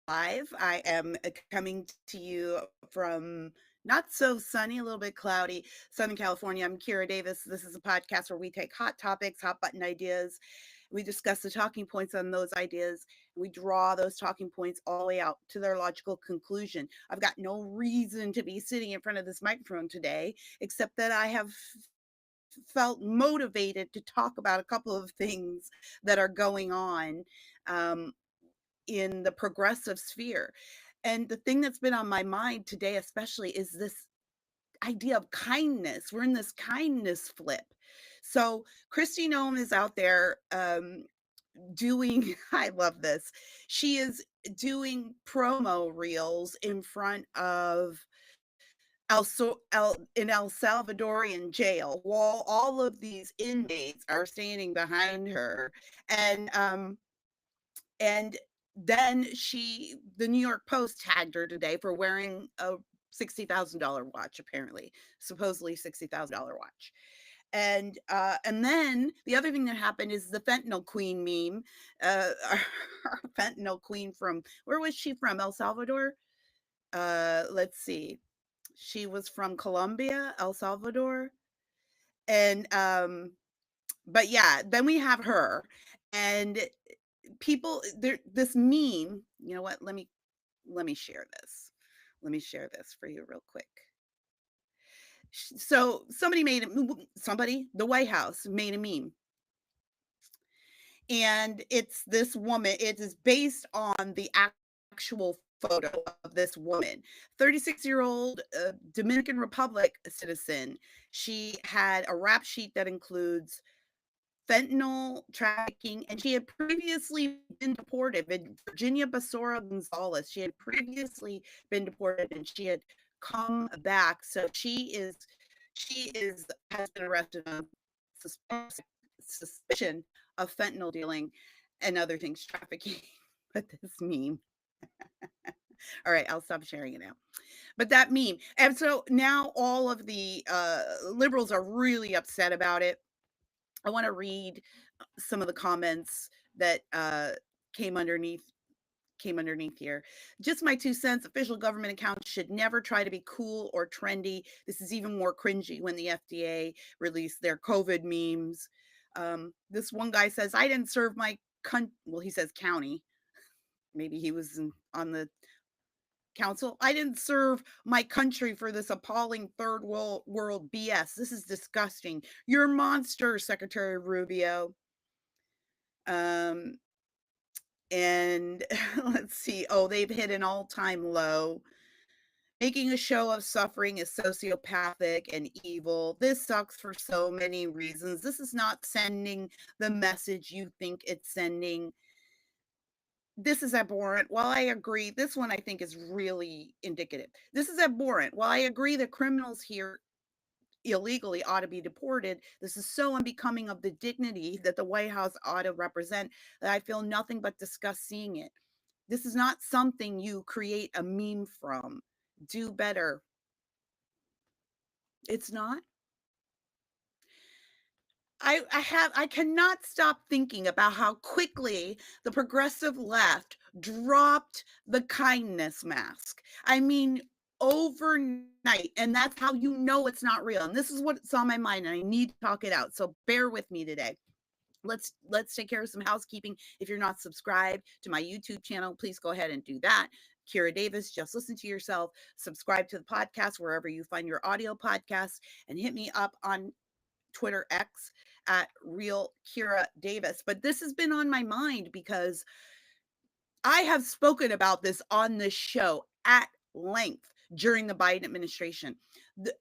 live. I am coming to you from not so sunny, a little bit cloudy, Southern California. I'm Kira Davis. This is a podcast where we take hot topics, hot button ideas. We discuss the talking points on those ideas. We draw those talking points all the way out to their logical conclusion. I've got no reason to be sitting in front of this microphone today, except that I have felt motivated to talk about a couple of things that are going on. Um, in the progressive sphere. And the thing that's been on my mind today, especially, is this idea of kindness. We're in this kindness flip. So Kristi Noem is out there doing, I love this. She is doing promo reels in front of in El Salvadorian jail, while all of these inmates are standing behind her, and and then the New York Post tagged her today for wearing a $60,000 watch, apparently, supposedly $60,000 watch. And then the other thing that happened is the fentanyl queen meme. Our fentanyl queen from, where was she from? El Salvador? Let's see. She was from Colombia, El Salvador. And but yeah, then we have her. And people there, this meme, you know what, let me share this. Let me share this for you real quick. So the White House made a meme, and it's this woman. It is based on the actual photo of this woman, 36-year-old Dominican Republic citizen. She had a rap sheet that includes fentanyl trafficking, and she had previously been deported. In Virginia Basora Gonzalez, she had previously been deported, and she had come back. So she is has been arrested on suspicion of fentanyl dealing and other things, trafficking. But this meme. All right, I'll stop sharing it now. But that meme, and so now all of the liberals are really upset about it. I want to read some of the comments that came underneath came underneath here. Just my 2 cents. Official government accounts should never try to be cool or trendy. This is even more cringy when the FDA released their COVID memes. This one guy says, I didn't serve my well, he says county. Maybe he was on the council. I didn't serve my country for this appalling third world BS. This is disgusting. You're a monster, Secretary Rubio. Um, and let's see. Oh, they've hit an all-time low. Making a show of suffering is sociopathic and evil. This sucks for so many reasons. This is not sending the message you think it's sending. This is abhorrent. While I agree, this one I think is really indicative. This is abhorrent. While I agree that criminals here illegally ought to be deported, this is so unbecoming of the dignity that the White House ought to represent that I feel nothing but disgust seeing it. This is not something you create a meme from. Do better. It's not. I cannot stop thinking about how quickly the progressive left dropped the kindness mask. I mean, overnight, and that's how you know it's not real. And this is what's on my mind, and I need to talk it out. So bear with me today. Let's take care of some housekeeping. If you're not subscribed to my YouTube channel, please go ahead and do that. Kira Davis, just listen to yourself. Subscribe to the podcast wherever you find your audio podcasts, and hit me up on Twitter X at Real Kira Davis. But this has been on my mind because I have spoken about this on this show at length during the Biden administration,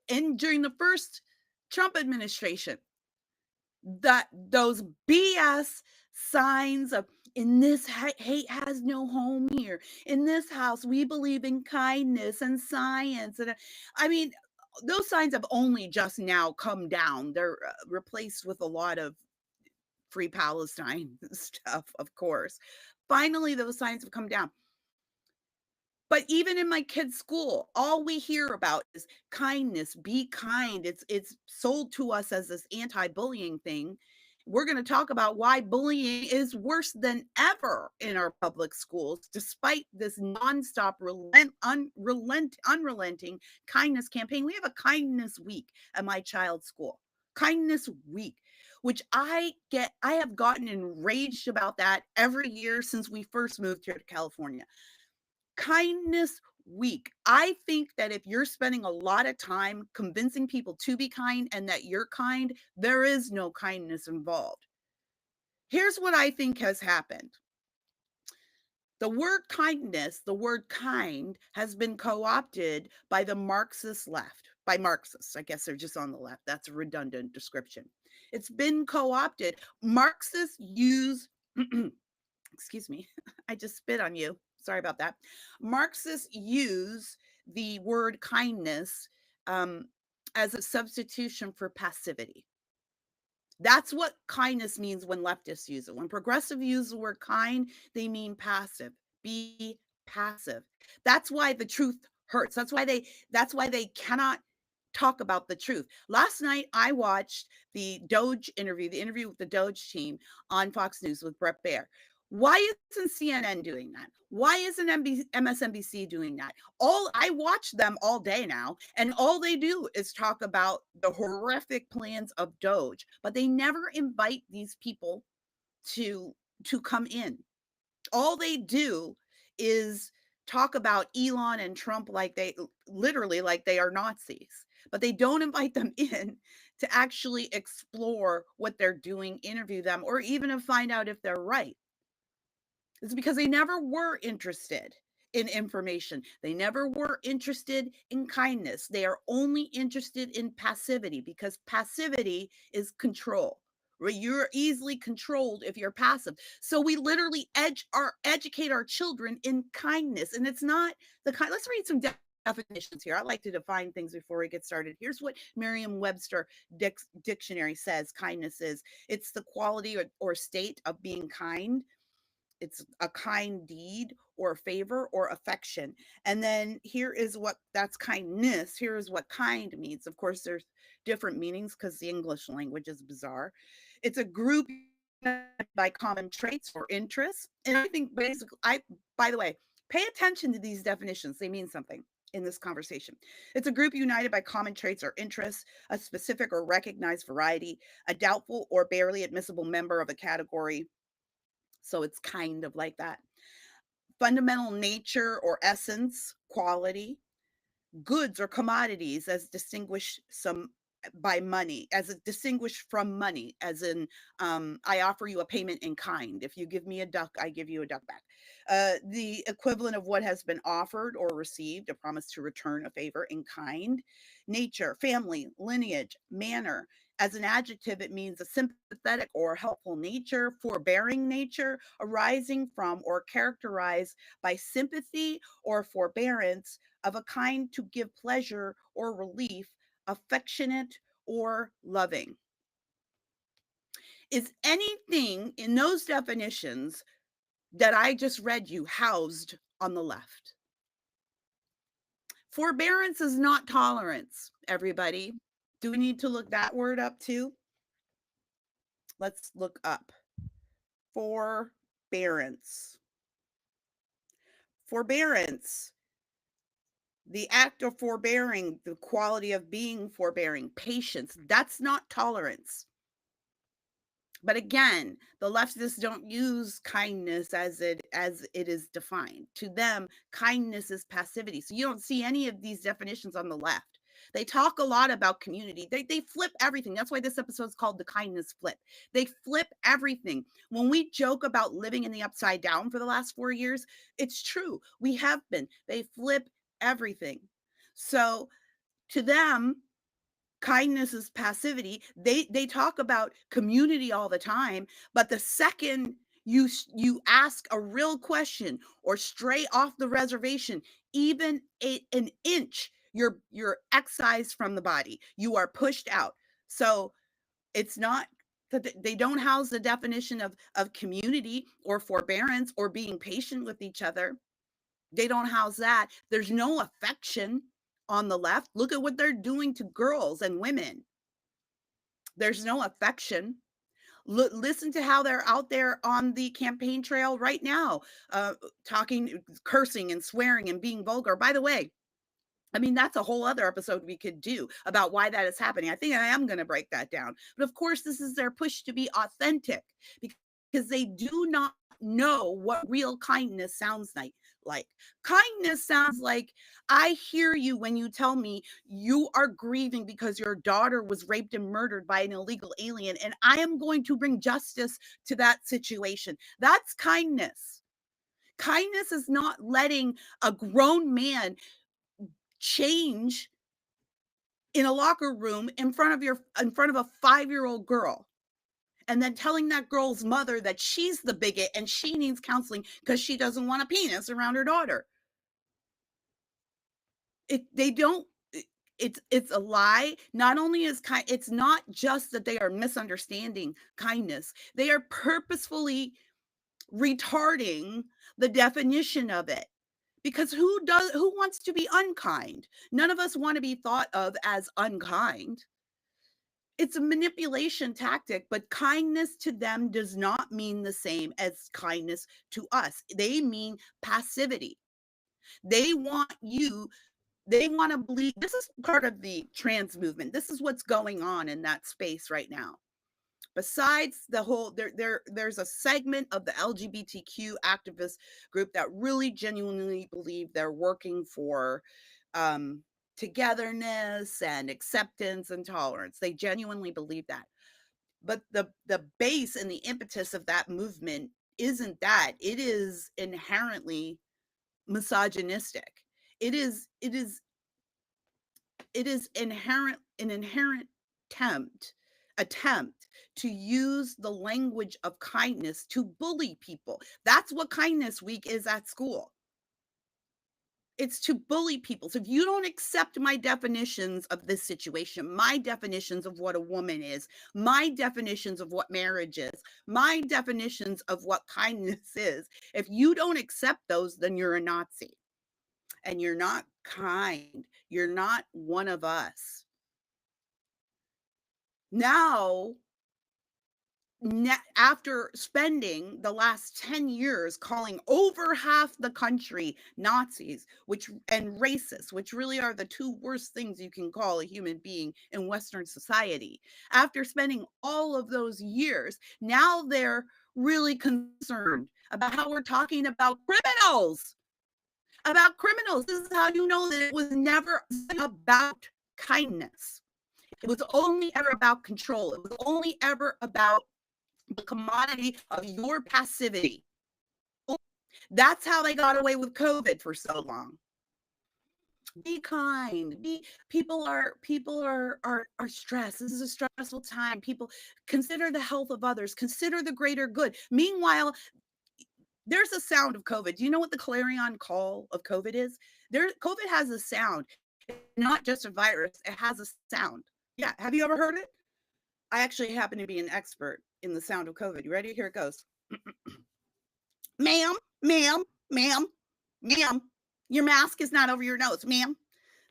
and during the first Trump administration. That those BS signs of, in this hate has no home here. In this house, we believe in kindness and science. And I mean, those signs have only just now come down. They're replaced with a lot of free Palestine stuff, of course. Finally, those signs have come down. But even in my kids' school, all we hear about is kindness, be kind. It's sold to us as this anti-bullying thing. We're going to talk about why bullying is worse than ever in our public schools, despite this nonstop, unrelenting kindness campaign. We have a kindness week at my child's school. Kindness week, which I have gotten enraged about that every year since we first moved here to California. Kindness week. I think that if you're spending a lot of time convincing people to be kind and that you're kind, there is no kindness involved. Here's what I think has happened. The word kindness, the word kind, has been co-opted by the Marxist left. By Marxists, I guess they're just on the left. That's a redundant description. It's been co-opted. Marxists use, excuse me, I just spit on you. Sorry about that. Marxists use the word kindness as a substitution for passivity. That's what kindness means when leftists use it. When progressives use the word kind, they mean passive. Be passive. That's why the truth hurts. That's why they cannot talk about the truth. Last night I watched the Doge interview, the interview with the Doge team on Fox News with Bret Baier. Why isn't CNN doing that? Why isn't MSNBC doing that? I watch them all day now, and all they do is talk about the horrific plans of Doge, but they never invite these people to come in. All they do is talk about Elon and Trump like they are Nazis, but they don't invite them in to actually explore what they're doing, interview them, or even to find out if they're right. It's because they never were interested in information. They never were interested in kindness. They are only interested in passivity, because passivity is control. Right? You're easily controlled if you're passive. So we literally educate our children in kindness. And it's not the kind. Let's read some definitions here. I like to define things before we get started. Here's what Merriam-Webster dictionary says kindness is. It's the quality or state of being kind. It's a kind deed or favor or affection. And then here is what that's kindness. Here is what kind means. Of course, there's different meanings because the English language is bizarre. It's a group by common traits or interests. And I think basically, by the way, pay attention to these definitions. They mean something in this conversation. It's a group united by common traits or interests, a specific or recognized variety, a doubtful or barely admissible member of a category. So it's kind of like that. Fundamental nature or essence, quality, goods or commodities as distinguished by money, as distinguished from money, as in I offer you a payment in kind. If you give me a duck, I give you a duck back. The equivalent of what has been offered or received, a promise to return a favor in kind. Nature, family, lineage, manner. As an adjective, it means a sympathetic or helpful nature, forbearing nature, arising from or characterized by sympathy or forbearance of a kind to give pleasure or relief, affectionate or loving. Is anything in those definitions that I just read you housed on the left? Forbearance is not tolerance, everybody. Do we need to look that word up too? Let's look up forbearance. Forbearance, the act of forbearing, the quality of being forbearing, patience, that's not tolerance. But again, the leftists don't use kindness as it is defined. To them, kindness is passivity. So you don't see any of these definitions on the left. They talk a lot about community. They flip everything. That's why this episode is called The Kindness Flip. They flip everything. When we joke about living in the upside down for the last 4 years, it's true. We have been. They flip everything. So to them, kindness is passivity. They talk about community all the time, but the second you ask a real question or stray off the reservation, even an inch, you're excised from the body. You are pushed out. So it's not that they don't house the definition of community or forbearance or being patient with each other. They don't house that. There's no affection on the left. Look at what they're doing to girls and women. There's no affection. Listen to how they're out there on the campaign trail right now, talking, cursing and swearing and being vulgar. By the way, I mean, that's a whole other episode we could do about why that is happening. I think I am going to break that down. But of course, this is their push to be authentic because they do not know what real kindness sounds like. Kindness sounds like, I hear you when you tell me you are grieving because your daughter was raped and murdered by an illegal alien, and I am going to bring justice to that situation. That's kindness. Kindness is not letting a grown man change in a locker room in front of a 5-year-old girl, and then telling that girl's mother that she's the bigot and she needs counseling because she doesn't want a penis around her daughter. They don't. It's a lie. Not only is it's not just that they are misunderstanding kindness, they are purposefully retarding the definition of it. Because who wants to be unkind? None of us want to be thought of as unkind. It's a manipulation tactic, but kindness to them does not mean the same as kindness to us. They mean passivity. They want you, they want to believe. This is part of the trans movement. This is what's going on in that space right now. Besides the whole, there's a segment of the LGBTQ activist group that really genuinely believe they're working for togetherness and acceptance and tolerance. They genuinely believe that. But the base and the impetus of that movement isn't that. It is inherently misogynistic. It is an inherent attempt to use the language of kindness to bully people. That's what Kindness Week is at school. It's to bully people. So if you don't accept my definitions of this situation, my definitions of what a woman is, my definitions of what marriage is, my definitions of what kindness is, if you don't accept those, then you're a Nazi. And you're not kind. You're not one of us. Now, after spending the last 10 years calling over half the country Nazis, and racists, which really are the two worst things you can call a human being in Western society, after spending all of those years, now they're really concerned about how we're talking about criminals. This is how you know that it was never about kindness. It was only ever about control. It was only ever about the commodity of your passivity. That's how they got away with COVID for so long. Be kind. People are stressed. This is a stressful time. People consider the health of others, consider the greater good. Meanwhile, there's a sound of COVID. Do you know what the clarion call of COVID is? COVID has a sound. It's not just a virus, it has a sound. Yeah, have you ever heard it? I actually happen to be an expert in the sound of COVID. You ready? Here it goes. Ma'am, ma'am, ma'am, ma'am, your mask is not over your nose, ma'am.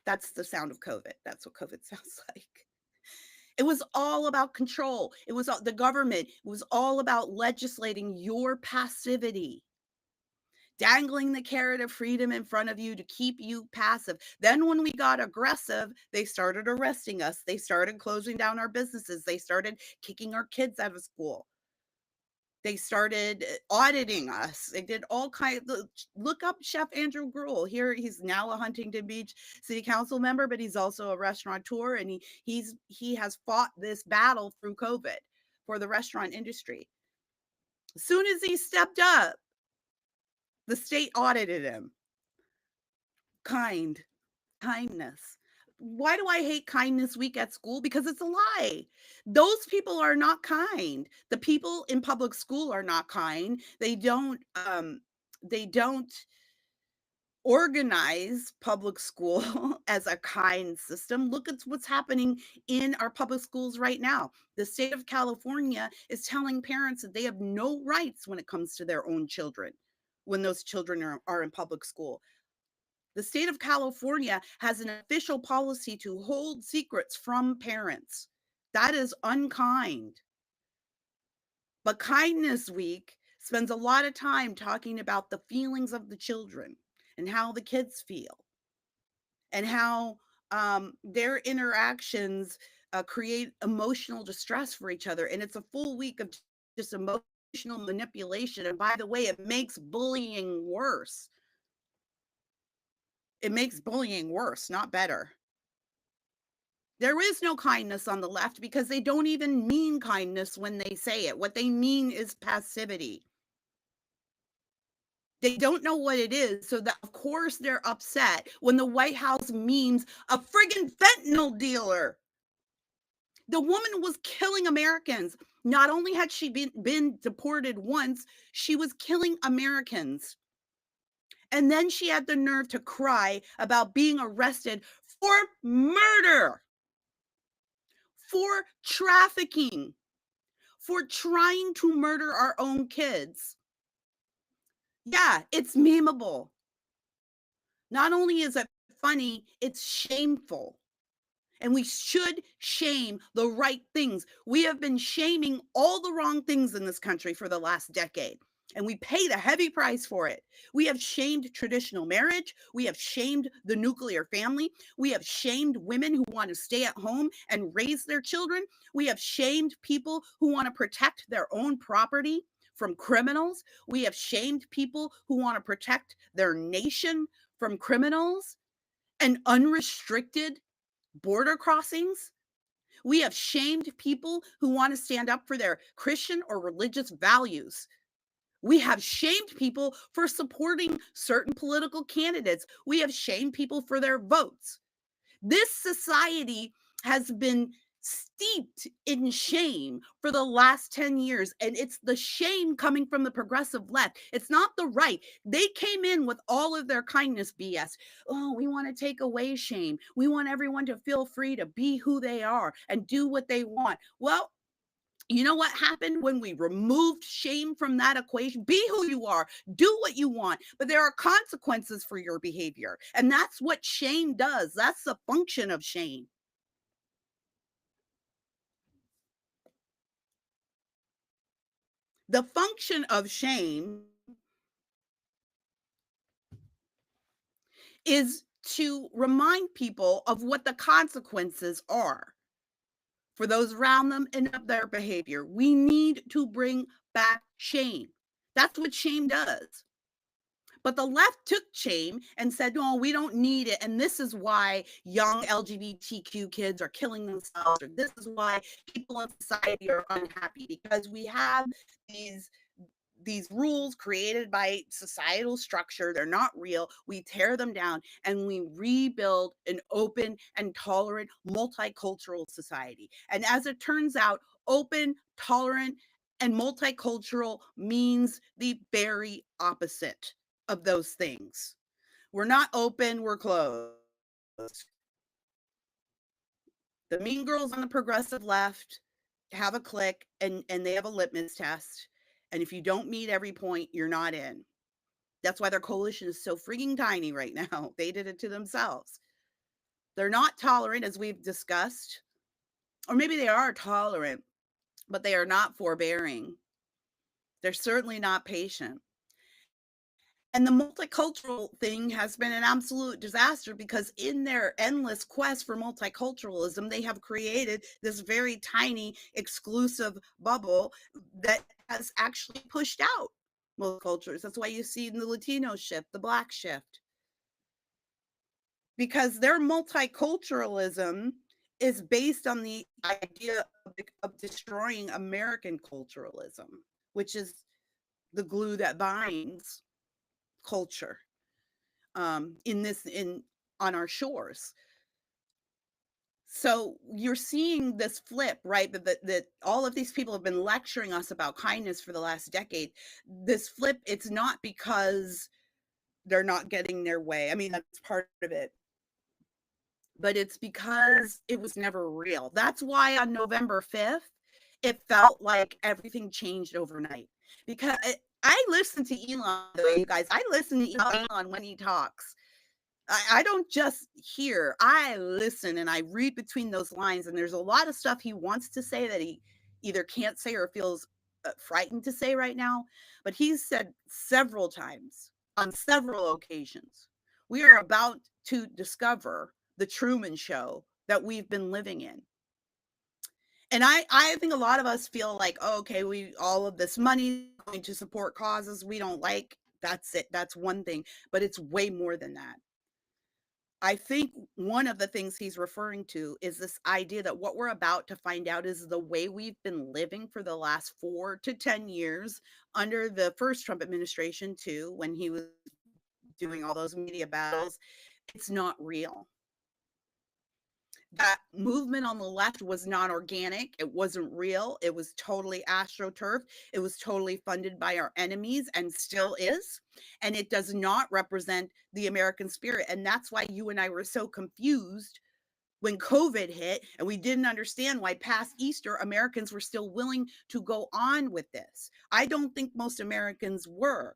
That's the sound of COVID. That's what COVID sounds like. It was all about control. It was the government. It was all about legislating your passivity, dangling the carrot of freedom in front of you to keep you passive. Then when we got aggressive, they started arresting us. They started closing down our businesses. They started kicking our kids out of school. They started auditing us. They did all kinds of, look up Chef Andrew Gruel. Here, he's now a Huntington Beach City Council member, but he's also a restaurateur, and he has fought this battle through COVID for the restaurant industry. As soon as he stepped up, the state audited him. Kindness. Why do I hate Kindness Week at school? Because it's a lie. Those people are not kind. The people in public school are not kind. They don't organize public school as a kind system. Look at what's happening in our public schools right now. The state of California is telling parents that they have no rights when it comes to their own children when those children are in public school. The state of California has an official policy to hold secrets from parents. That is unkind. But Kindness Week spends a lot of time talking about the feelings of the children and how the kids feel and how their interactions create emotional distress for each other. And it's a full week of just emotional manipulation. And by the way, it makes bullying worse. It makes bullying worse, not better. There is no kindness on the left because they don't even mean kindness when they say it. What they mean is passivity. They don't know what it is, so that of course they're upset when the White House memes a friggin' fentanyl dealer. The woman was killing Americans. Not only had she been deported once, she was killing Americans. And then she had the nerve to cry about being arrested for murder, for trafficking, for trying to murder our own kids. Yeah, it's memeable. Not only is it funny, it's shameful. And we should shame the right things. We have been shaming all the wrong things in this country for the last decade, and we paid a heavy price for it. We have shamed traditional marriage. We have shamed the nuclear family. We have shamed women who want to stay at home and raise their children. We have shamed people who want to protect their own property from criminals. We have shamed people who want to protect their nation from criminals and unrestricted border crossings. We have shamed people who want to stand up for their Christian or religious values. We have shamed people for supporting certain political candidates. We have shamed people for their votes. This society has been steeped in shame for the last 10 years, and it's the shame coming from the progressive left. It's not the right. They came in with all of their kindness BS. Oh, we want to take away shame. We want everyone to feel free to be who they are and do what they want. Well, you know what happened when we removed shame from that equation? Be who you are, do what you want, but there are consequences for your behavior. And that's what shame does. That's the function of shame. The function of shame is to remind people of what the consequences are for those around them and of their behavior. We need to bring back shame. That's what shame does. But the left took shame and said, no, we don't need it. And this is why young LGBTQ kids are killing themselves, or this is why people in society are unhappy, because we have these these rules created by societal structure. They're not real. We tear them down and we rebuild an open and tolerant multicultural society. And as it turns out, open, tolerant, and multicultural means the very opposite of those things. We're not open, we're closed. The mean girls on the progressive left have a clique and they have a litmus test. And if you don't meet every point, you're not in. That's why their coalition is so freaking tiny right now. They did it to themselves. They're not tolerant, as we've discussed, or maybe they are tolerant, but they are not forbearing. They're certainly not patient. And the multicultural thing has been an absolute disaster because in their endless quest for multiculturalism, they have created this very tiny exclusive bubble that has actually pushed out most cultures. That's why you see the Latino shift, the Black shift, because their multiculturalism is based on the idea of destroying American culturalism, which is the glue that binds culture in on our shores. So you're seeing this flip, right? That all of these people have been lecturing us about kindness for the last decade. This flip, it's not because they're not getting their way. I mean, that's part of it, but it's because it was never real. That's why on November 5th, it felt like everything changed overnight. Because I listen to Elon, you guys. I listen to Elon when he talks. I don't just hear, I listen and I read between those lines. And there's a lot of stuff he wants to say that he either can't say or feels frightened to say right now, but he's said several times on several occasions, we are about to discover the Truman Show that we've been living in. And I think a lot of us feel like, oh, okay, we all of this money going to support causes we don't like. That's it. That's one thing, but it's way more than that. I think one of the things he's referring to is this idea that what we're about to find out is the way we've been living for the last 4 to 10 years under the first Trump administration, too, when he was doing all those media battles. It's not real. That movement on the left was not organic. It wasn't real. It was totally astroturf. It was totally funded by our enemies and still is. And it does not represent the American spirit. And that's why you and I were so confused when COVID hit and we didn't understand why past Easter Americans were still willing to go on with this. I don't think most Americans were.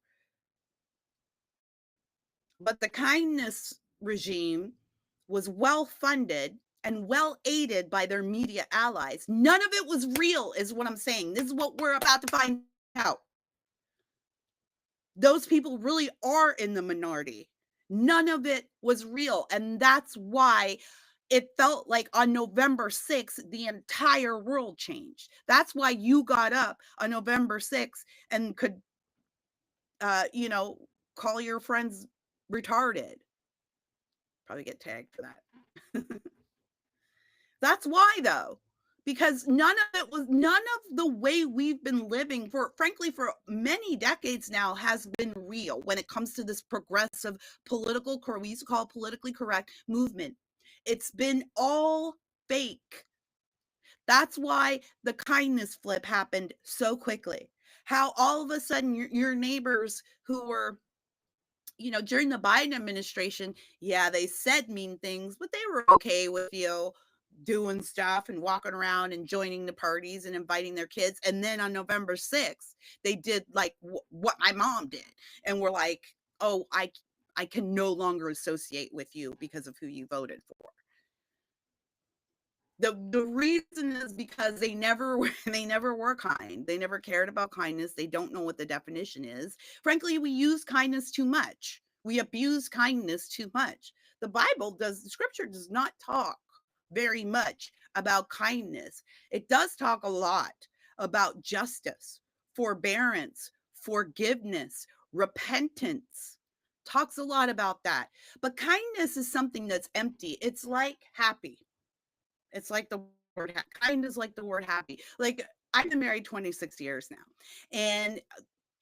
But the kindness regime was well funded and well aided by their media allies. None of it was real, is what I'm saying. This is what we're about to find out. Those people really are in the minority. None of it was real. And that's why it felt like on November 6th, the entire world changed. That's why you got up on November 6th and could, call your friends retarded. Probably get tagged for that. That's why, though, because none of the way we've been living for, frankly, for many decades now has been real when it comes to this progressive we used to call it politically correct movement. It's been all fake. That's why the kindness flip happened so quickly. How all of a sudden your neighbors who were, during the Biden administration, yeah, they said mean things, but they were okay with doing stuff and walking around and joining the parties and inviting their kids. And then on November 6th, they did like what my mom did. And we're like, oh, I can no longer associate with you because of who you voted for. The reason is because they never were kind. They never cared about kindness. They don't know what the definition is. Frankly, we use kindness too much. We abuse kindness too much. The scripture does not talk very much about kindness. It does talk a lot about justice, forbearance, forgiveness, repentance. Talks a lot about that. But kindness is something that's empty. It's like happy. It's like the word kind is like the word happy. Like, I've been married 26 years now, and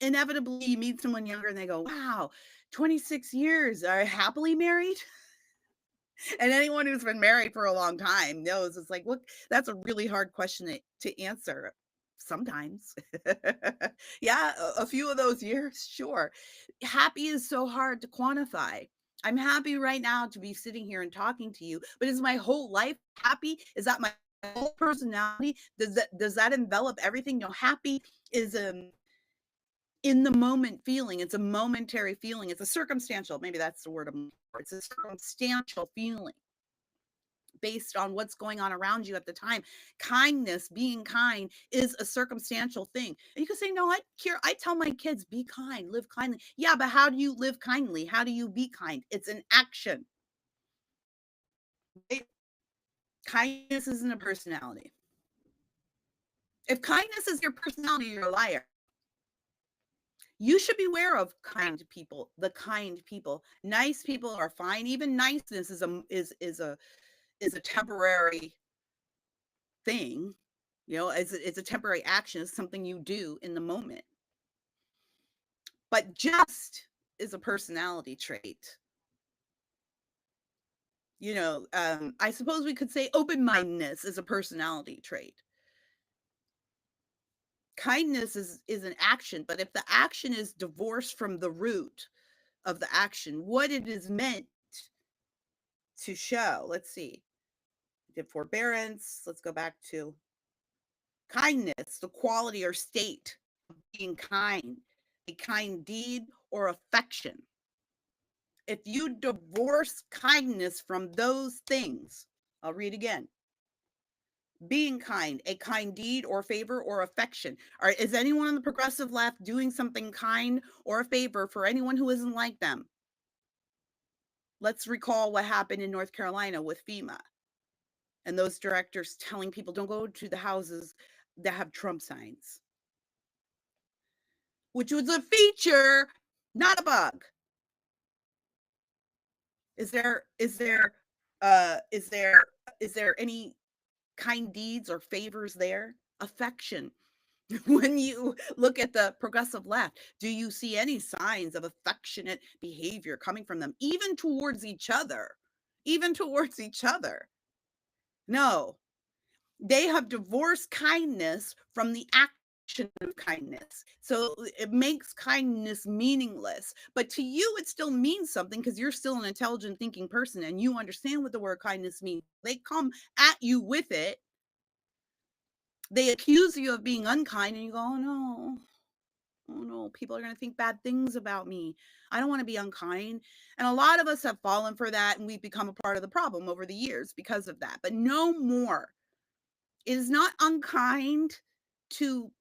inevitably you meet someone younger and they go, wow, 26 years, are happily married? And anyone who's been married for a long time knows it's like, look, that's a really hard question to answer sometimes. Yeah, a few of those years, sure. Happy is so hard to quantify. I'm happy right now to be sitting here and talking to you, but is my whole life happy? Is that my whole personality? Does that envelop everything? Happy is in the moment feeling. It's a momentary feeling. It's a circumstantial, maybe that's the word I'm looking for. It's a circumstantial feeling based on what's going on around you at the time. Kindness, being kind, is a circumstantial thing. And you can say, no, I tell my kids, be kind, live kindly. Yeah, but how do you live kindly? How do you be kind? It's an action. Kindness isn't a personality. If kindness is your personality, you're a liar. You should beware of kind people, the kind people. Nice people are fine. Even niceness is a temporary thing. It's a temporary action. It's something you do in the moment. But just is a personality trait. I suppose we could say open-mindedness is a personality trait. Kindness is an action, but if the action is divorced from the root of the action, what it is meant to show, let's see. Did forbearance, let's go back to kindness, the quality or state of being kind, a kind deed or affection. If you divorce kindness from those things, I'll read again. Being kind, a kind deed or favor or affection. Is anyone on the progressive left doing something kind or a favor for anyone who isn't like them? Let's recall what happened in North Carolina with FEMA and those directors telling people don't go to the houses that have Trump signs, which was a feature, not a bug. Is there is there is there any kind deeds or favors there? Affection. When you look at the progressive left, do you see any signs of affectionate behavior coming from them, even towards each other? Even towards each other. No, they have divorced kindness from the action of kindness. So it makes kindness meaningless. But to you, it still means something because you're still an intelligent thinking person and you understand what the word kindness means. They come at you with it. They accuse you of being unkind, and you go, oh no, oh no, people are going to think bad things about me. I don't want to be unkind. And a lot of us have fallen for that, and we've become a part of the problem over the years because of that. But no more. It is not unkind to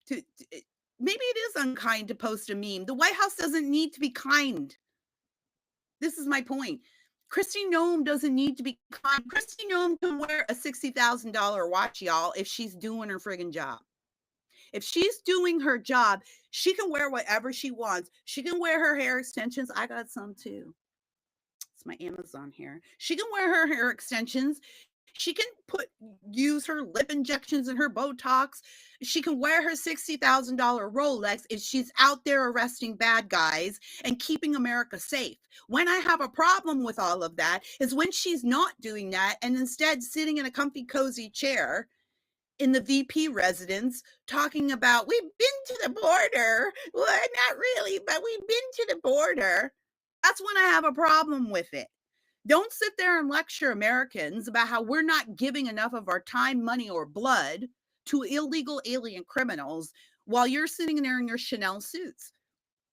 maybe it is unkind to post a meme. The White House doesn't need to be kind. This is my point. Kristi Noem doesn't need to be kind. Kristi Noem can wear a $60,000 watch, y'all, if she's doing her friggin' job. If she's doing her job, she can wear whatever she wants. She can wear her hair extensions. I got some too. It's my Amazon hair. She can wear her hair extensions. She can use her lip injections and her Botox. She can wear her $60,000 Rolex if she's out there arresting bad guys and keeping America safe. When I have a problem with all of that is when she's not doing that and instead sitting in a comfy, cozy chair in the VP residence talking about, we've been to the border. Well, not really, but we've been to the border. That's when I have a problem with it. Don't sit there and lecture Americans about how we're not giving enough of our time, money, or blood to illegal alien criminals while you're sitting there in your Chanel suits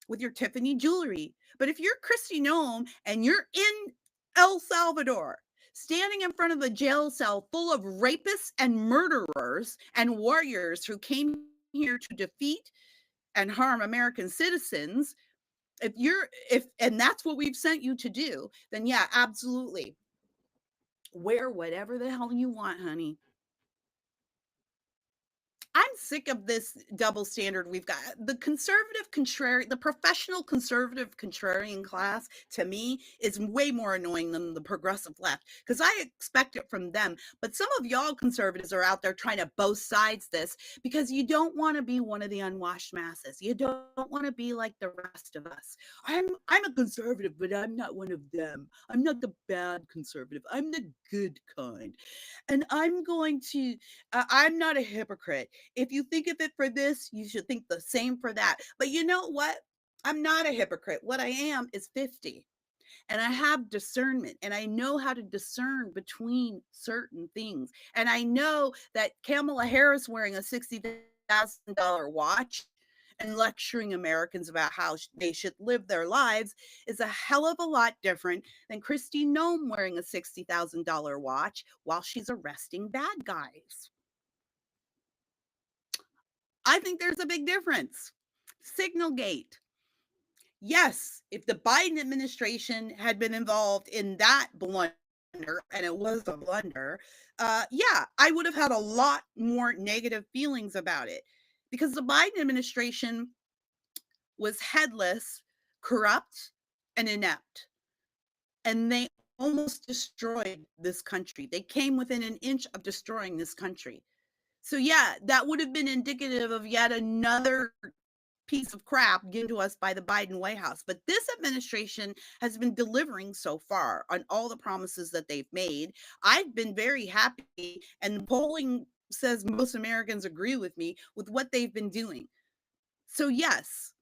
with your Tiffany jewelry. But if you're Kristi Noem and you're in El Salvador, standing in front of a jail cell full of rapists and murderers and warriors who came here to defeat and harm American citizens, and that's what we've sent you to do, then yeah, absolutely. Wear whatever the hell you want, honey. I'm sick of this double standard we've got. The professional conservative contrarian class, to me, is way more annoying than the progressive left because I expect it from them. But some of y'all conservatives are out there trying to both sides this because you don't want to be one of the unwashed masses. You don't want to be like the rest of us. I'm a conservative, but I'm not one of them. I'm not the bad conservative. I'm the good kind. And I'm not a hypocrite. If you think of it for this, you should think the same for that. But you know what? I'm not a hypocrite. What I am is 50. And I have discernment and I know how to discern between certain things. And I know that Kamala Harris wearing a $60,000 watch and lecturing Americans about how they should live their lives is a hell of a lot different than Kristi Noem wearing a $60,000 watch while she's arresting bad guys. I think there's a big difference. Signalgate. Yes, if the Biden administration had been involved in that blunder, and it was a blunder, yeah, I would have had a lot more negative feelings about it because the Biden administration was headless, corrupt, and inept. And they almost destroyed this country. They came within an inch of destroying this country. So yeah, that would have been indicative of yet another piece of crap given to us by the Biden White House. But this administration has been delivering so far on all the promises that they've made. I've been very happy, and the polling says most Americans agree with me with what they've been doing. So yes,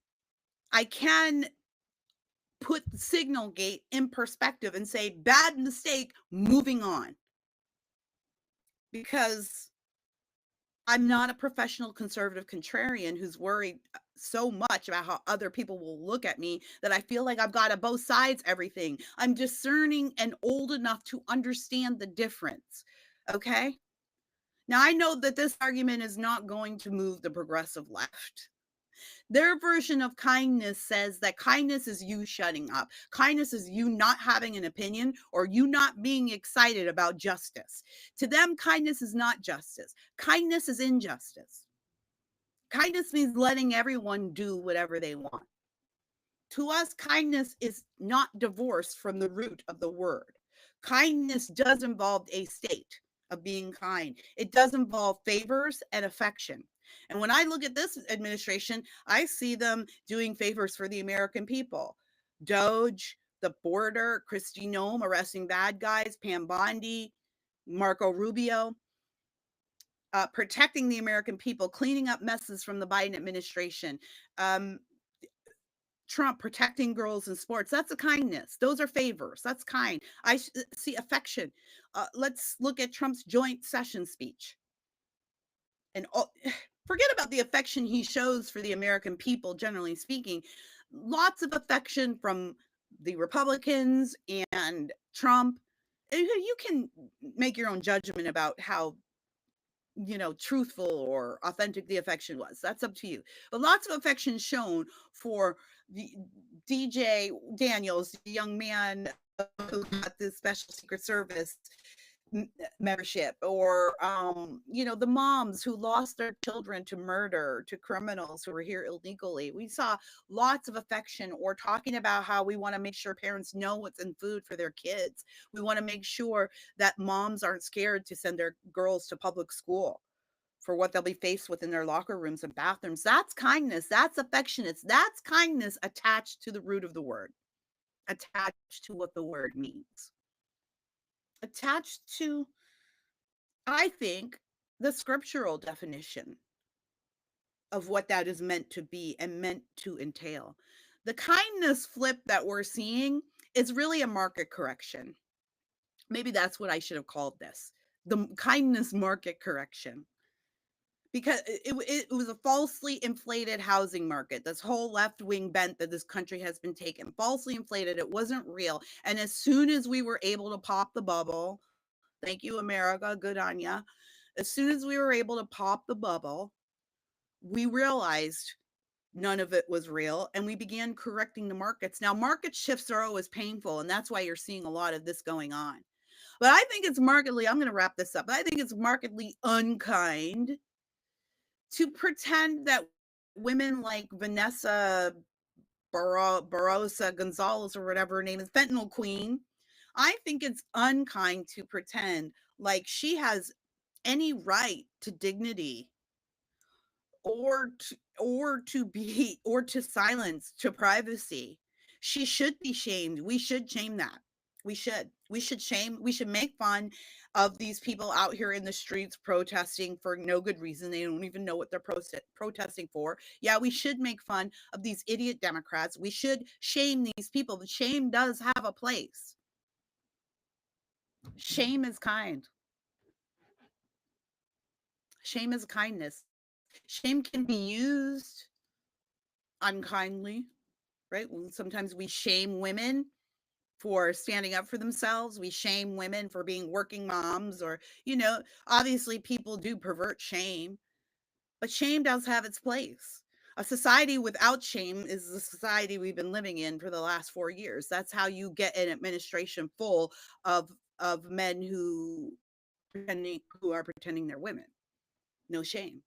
I can put Signalgate in perspective and say bad mistake, moving on. Because I'm not a professional conservative contrarian who's worried so much about how other people will look at me that I feel like I've got to both sides everything. I'm discerning and old enough to understand the difference. Okay? Now, I know that this argument is not going to move the progressive left. Their version of kindness says that kindness is you shutting up. Kindness is you not having an opinion or you not being excited about justice. To them, kindness is not justice. Kindness is injustice. Kindness means letting everyone do whatever they want. To us, kindness is not divorced from the root of the word. Kindness does involve a state of being kind. It does involve favors and affection. And when I look at this administration, I see them doing favors for the American people. Doge, the border, Kristi Noem arresting bad guys, Pam Bondi, Marco Rubio, protecting the American people, cleaning up messes from the Biden administration, Trump protecting girls in sports. That's a kindness. Those are favors. That's kind. I see affection. Let's look at Trump's joint session speech. And forget about the affection he shows for the American people, generally speaking. Lots of affection from the Republicans and Trump. You can make your own judgment about how truthful or authentic the affection was. That's up to you. But lots of affection shown for the DJ Daniels, the young man who got this special Secret Service membership, or the moms who lost their children to murder, to criminals who were here illegally. We saw lots of affection, or talking about how we want to make sure parents know what's in food for their kids. We want to make sure that moms aren't scared to send their girls to public school for what they'll be faced with in their locker rooms and bathrooms. That's kindness. That's affectionate. That's kindness attached to the root of the word, attached to what the word means, attached to, I think, the scriptural definition of what that is meant to be and meant to entail. The kindness flip that we're seeing is really a market correction. Maybe that's what I should have called this, the kindness market correction. Because it was a falsely inflated housing market. This whole left-wing bent that this country has been taken, falsely inflated. It wasn't real. And as soon as we were able to pop the bubble, thank you, America, good on ya. As soon as we were able to pop the bubble, we realized none of it was real, and we began correcting the markets. Now, market shifts are always painful, and that's why you're seeing a lot of this going on. But I think it's markedly, I'm going to wrap this up, but I think it's markedly unkind to pretend that women like Vanessa Barosa Gonzalez, or whatever her name is, Fentanyl Queen, I think it's unkind to pretend like she has any right to dignity, or to silence, to privacy. She should be shamed. We should shame that. We should make fun of these people out here in the streets protesting for no good reason. They don't even know what they're protesting for. Yeah, we should make fun of these idiot Democrats. We should shame these people. But shame does have a place. Shame is kind. Shame is kindness. Shame can be used unkindly, right? Sometimes we shame women for standing up for themselves. We shame women for being working moms, or, obviously people do pervert shame, but shame does have its place. A society without shame is the society we've been living in for the last 4 years. That's how you get an administration full of men who are pretending they're women. No shame.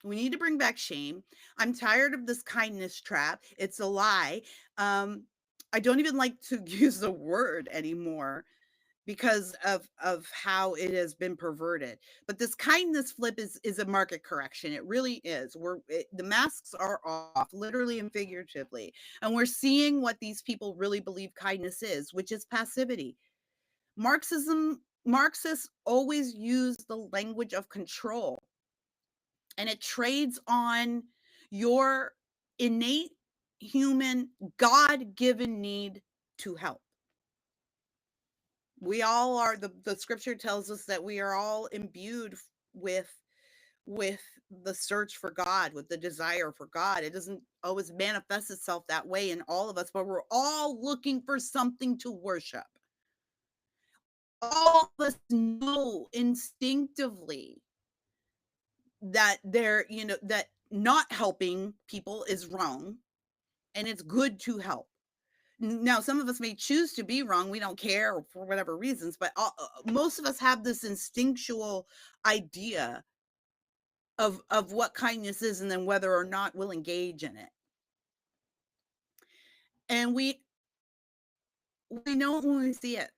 We need to bring back shame. I'm tired of this kindness trap. It's a lie. I don't even like to use the word anymore because of how it has been perverted. But this kindness flip is a market correction. It really is. The masks are off, literally and figuratively, and we're seeing what these people really believe kindness is, which is passivity. Marxists always use the language of control, and it trades on your innate human God-given need to help. We all are, the scripture tells us that we are all imbued with the search for God, with the desire for God. It doesn't always manifest itself that way in all of us, but we're all looking for something to worship. all of us know instinctively that that not helping people is wrong and it's good to help. Now, some of us may choose to be wrong. We don't care for whatever reasons, but most of us have this instinctual idea of what kindness is and then whether or not we'll engage in it. And we know it when we see it.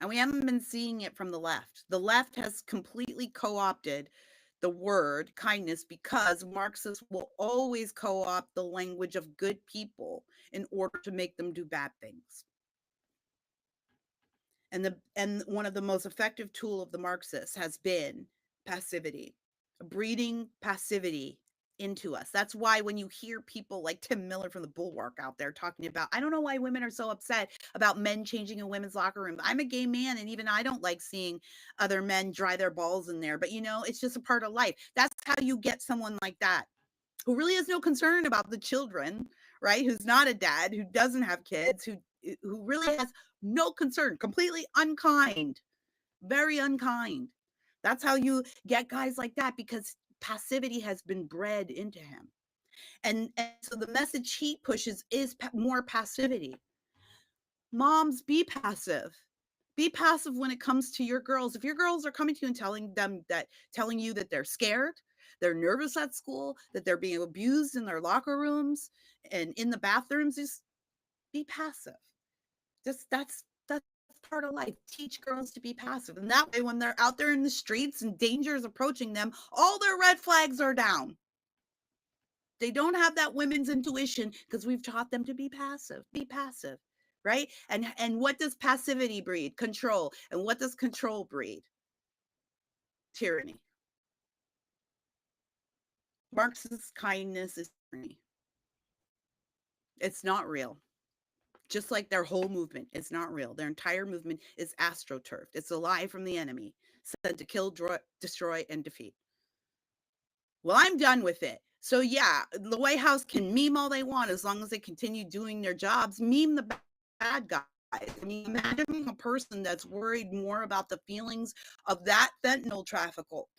And we haven't been seeing it from the left. The left has completely co-opted the word kindness because Marxists will always co-opt the language of good people in order to make them do bad things. And one of the most effective tool of the Marxists has been passivity, breeding passivity into us. That's why when you hear people like Tim Miller from the Bulwark out there talking about, I don't know why women are so upset about men changing in women's locker rooms. I'm a gay man, and even I don't like seeing other men dry their balls in there. But it's just a part of life. That's how you get someone like that who really has no concern about the children, right? Who's not a dad, who doesn't have kids, who really has no concern, completely unkind, very unkind. That's how you get guys like that, because passivity has been bred into him. And so the message he pushes is more passivity. Moms, be passive. Be passive when it comes to your girls. If your girls are coming to you and telling you that they're scared, they're nervous at school, that they're being abused in their locker rooms and in the bathrooms, just be passive. That's part of life. Teach girls to be passive. And that way, when they're out there in the streets and danger is approaching them, all their red flags are down. They don't have that women's intuition because we've taught them to be passive. Be passive, right? And what does passivity breed? Control. And what does control breed? Tyranny. Marxist kindness is tyranny. It's not real. Just like their whole movement is not real. Their entire movement is astroturfed. It's a lie from the enemy, sent to kill, destroy, and defeat. Well, I'm done with it. So yeah, the White House can meme all they want as long as they continue doing their jobs. Meme the bad guys. I mean, imagine being a person that's worried more about the feelings of that fentanyl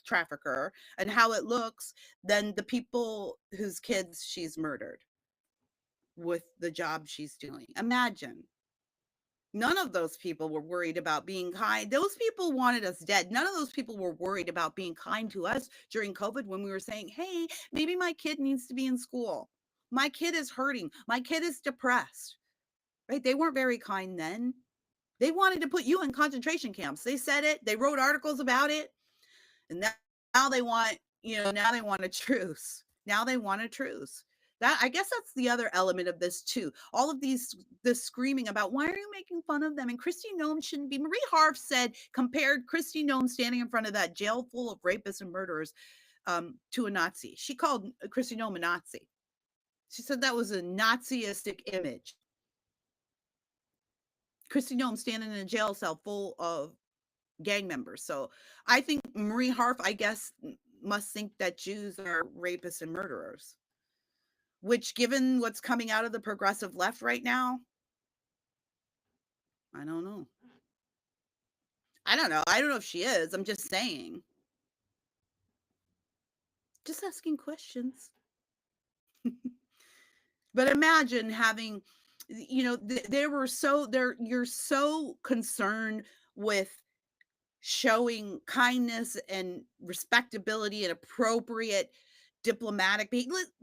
trafficker and how it looks than the people whose kids she's murdered with the job she's doing. Imagine. None of those people were worried about being kind. Those people wanted us dead. None of those people were worried about being kind to us during COVID when we were saying, hey, maybe my kid needs to be in school. My kid is hurting. My kid is depressed. Right? They weren't very kind then. They wanted to put you in concentration camps. They said it. They wrote articles about it. And now they want, now they want a truce. Now they want a truce. That, I guess that's the other element of this too. All of this screaming about, why are you making fun of them? And Kristi Noem shouldn't be. Marie Harf compared Kristi Noem standing in front of that jail full of rapists and murderers to a Nazi. She called Kristi Noem a Nazi. She said that was a Naziistic image. Kristi Noem standing in a jail cell full of gang members. So I think Marie Harf, I guess, must think that Jews are rapists and murderers. Which, given what's coming out of the progressive left right now, I don't know. I don't know. I don't know if she is. I'm just saying. Just asking questions. But imagine having, you're so concerned with showing kindness and respectability and appropriate diplomatic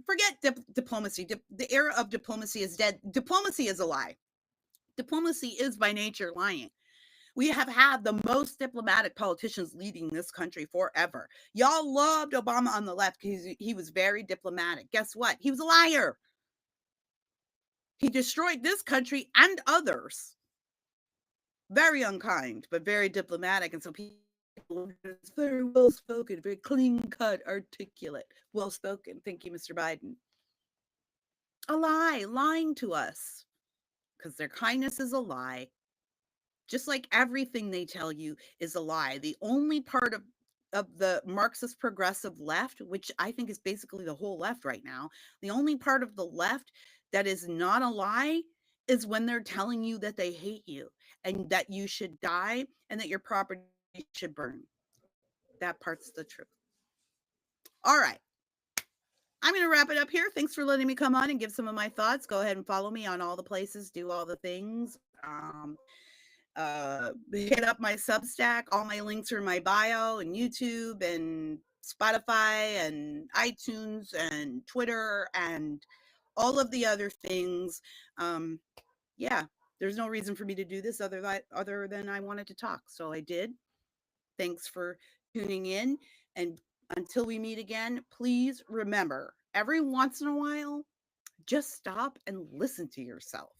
forget diplomacy. The era of diplomacy is dead. Diplomacy is a lie. Diplomacy is by nature lying. We have had the most diplomatic politicians leading this country forever. Y'all loved Obama on the left because he was very diplomatic. Guess what? He was a liar. He destroyed this country and others. Very unkind, but very diplomatic. And so people, it's very well spoken, very clean cut, articulate, well spoken. Thank you, Mr. Biden. A lie, lying to us, because their kindness is a lie. Just like everything they tell you is a lie. The only part of the Marxist progressive left, which I think is basically the whole left right now, the only part of the left that is not a lie is when they're telling you that they hate you and that you should die and that your property should burn. That part's the truth. All right. I'm going to wrap it up here. Thanks for letting me come on and give some of my thoughts. Go ahead and follow me on all the places, do all the things. Hit up my Substack. All my links are in my bio and YouTube and Spotify and iTunes and Twitter and all of the other things. Yeah, there's no reason for me to do this other than I wanted to talk. So I did. Thanks for tuning in. And until we meet again, please remember every once in a while, just stop and listen to yourself.